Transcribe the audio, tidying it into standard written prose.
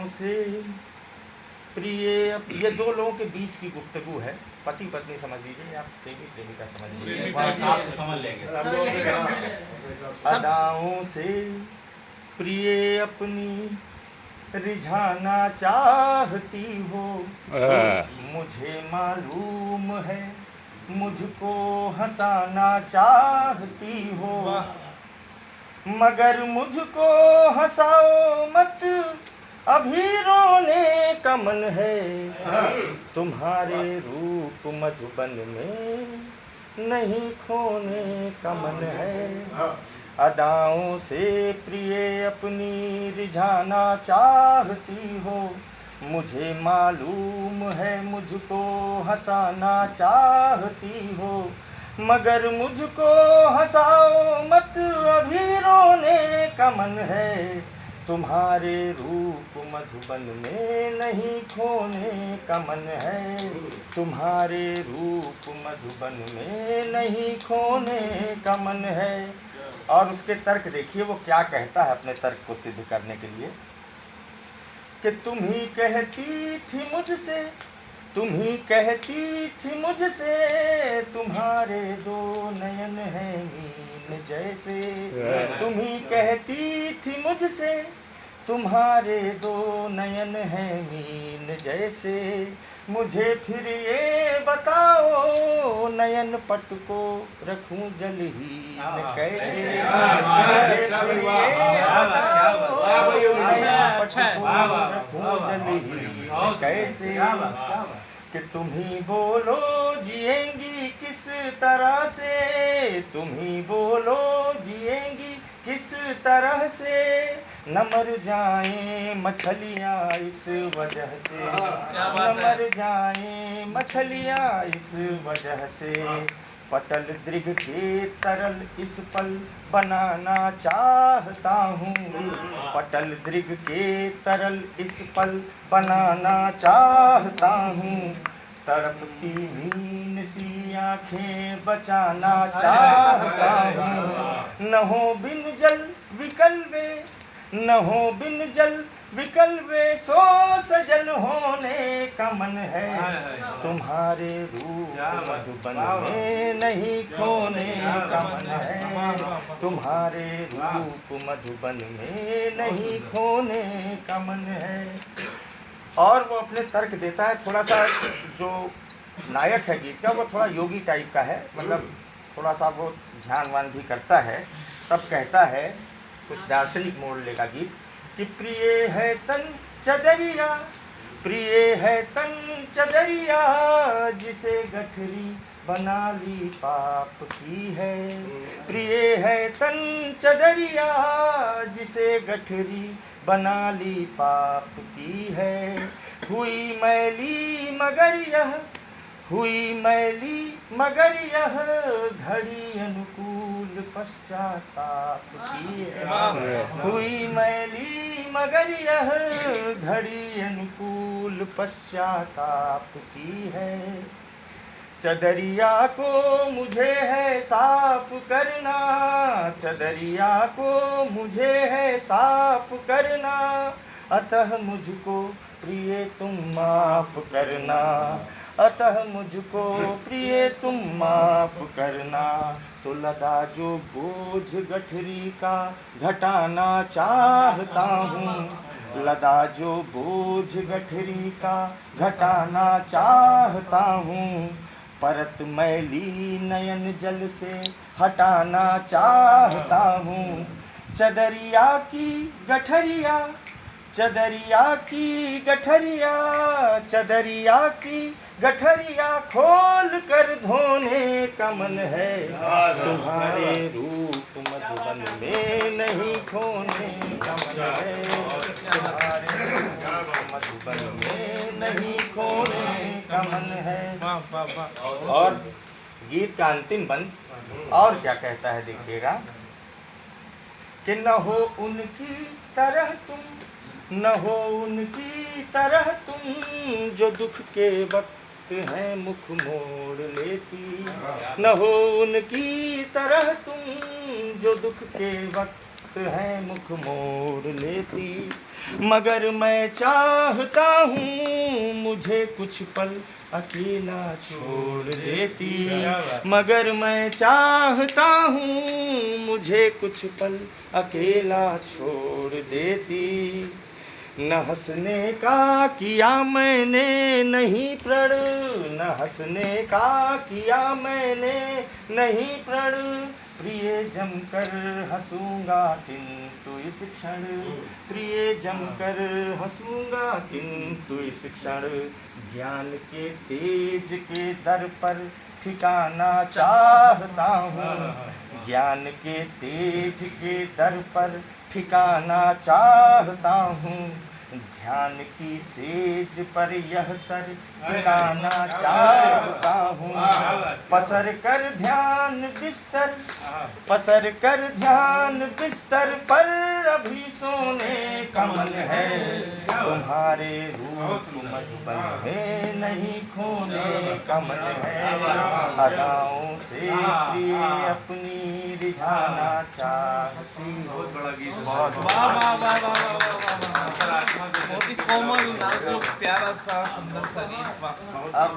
से प्रिय, ये दो लोगों के बीच की गुफ्तगू है, पति पत्नी समझ लीजिए या प्रेमी प्रेमिका समझ लीजिए, समझ लेंगे। अदाओं से प्रिय अपनी रिझाना चाहती हो, मुझे मालूम है मुझको हंसाना चाहती हो, मगर मुझको हंसाओ मत, अभी रोने का मन है, तुम्हारे रूप मधुबन में नहीं खोने का मन है। अदाओं से प्रिय अपनी रिझाना चाहती हो, मुझे मालूम है मुझको हंसाना चाहती हो, मगर मुझको हंसाओ मत, अभी रोने का मन है, तुम्हारे रूप मधुबन में नहीं खोने का मन है, तुम्हारे रूप मधुबन में नहीं खोने का मन है। और उसके तर्क देखिए वो क्या कहता है अपने तर्क को सिद्ध करने के लिए, कि तुम ही कहती थी मुझसे, तुम ही कहती थी मुझसे, तुम्हारे दो नयन हैं मीन जैसे, तुम ही कहती थी मुझसे, तुम्हारे दो नयन हैं मीन जैसे, मुझे फिर ये बताओ नयन पट को रखूं जलहीन कैसे, मुझे फिर ये बताओ नयन पट को रखूं जलहीन कैसे, कि तुम ही बोलो जिएंगी किस तरह से, तुम ही बोलो जिएंगी किस तरह से, न मर जाएं मछलियाँ इस वजह से, न मर जाएं मछलियाँ इस वजह से, पटल दृघ के तरल इस पल बनाना चाहता हूँ, पटल दृघ के तरल इस पल बनाना चाहता हूँ, तड़पती मीन सी आँखें बचाना चाहता हूँ, न हो बिन जल विकल्पे, न हो बिन जल विकल्पे, सो सजल होने का मन है, तुम्हारे रूप मधुबन में नहीं खोने का मन है, तुम्हारे रूप मधुबन में नहीं खोने का मन है। और वो अपने तर्क देता है, थोड़ा सा जो नायक है गीत का वो थोड़ा योगी टाइप का है, मतलब थोड़ा सा वो ध्यान वान भी करता है, तब कहता है, कुछ दार्शनिक मोड़ लेगा गीत, कि प्रिय है तन चदरिया, प्रिय है तन चदरिया, जिसे गठरी बना ली पाप की है, प्रिय है तन चदरिया, जिसे गठरी बना ली पाप की है, हुई मैली मगर यह, हुई मैली मगर यह, घड़ी अनुकूल पश्चाताप की है, हुई मैली मगर यह, घड़ी अनुकूल पश्चाताप की है, चदरिया को मुझे है साफ करना, चदरिया को मुझे है साफ करना, अतः मुझको प्रिय तुम माफ करना, अतः मुझको प्रिय तुम माफ करना, तो लदा जो बोझ गठरी का घटाना चाहता हूँ, लदा जो बोझ गठरी का घटाना चाहता हूँ, परत मैली नयन जल से हटाना चाहता हूँ, चदरिया की गठरिया, चदरिया की गठरिया, चदरिया की गठरिया खोल कर धोने का मन है, तुम्हारे रूप मधुबन में नहीं खोने का मन है, तुम्हारे रूप मधुबन में नहीं खोने का मन है। और गीत का अंतिम बंद और क्या कहता है देखिएगा, कि न हो उनकी तरह तुम, न हो उनकी तरह तुम, जो दुख के वक्त हैं मुख मोड़ लेती, न हो उनकी तरह तुम, जो दुख के वक्त वक्त है मुख मोड़ लेती, मगर मैं चाहता हूँ मुझे कुछ पल अकेला छोड़ देती, मगर मैं चाहता हूँ मुझे कुछ पल अकेला छोड़ देती। न हंसने का किया मैंने नहीं प्रण, न हंसने का किया मैंने नहीं प्रण, प्रिय जमकर हंसूंगा किंतु इस क्षण, प्रिय जमकर हंसूंगा किंतु इस क्षण, ज्ञान के तेज के दर पर ठिकाना चाहता हूँ, ज्ञान के तेज के दर पर ठिकाना चाहता हूँ, ध्यान की सेज पर यह सर टिकाना चाहता हूँ, पसर कर ध्यान बिस्तर, पसर कर ध्यान बिस्तर पर अभी सोने का मन है, तुम्हारे रूप मधुबन में नहीं खोने का मन है, अदाओं से प्रिय अपनी रिझाना चाहती हो। वाह वाह वाह वाह वाह, बहुत ही कोमल नाजुक प्यारा सा सुंदर सा गीत। वाह। अब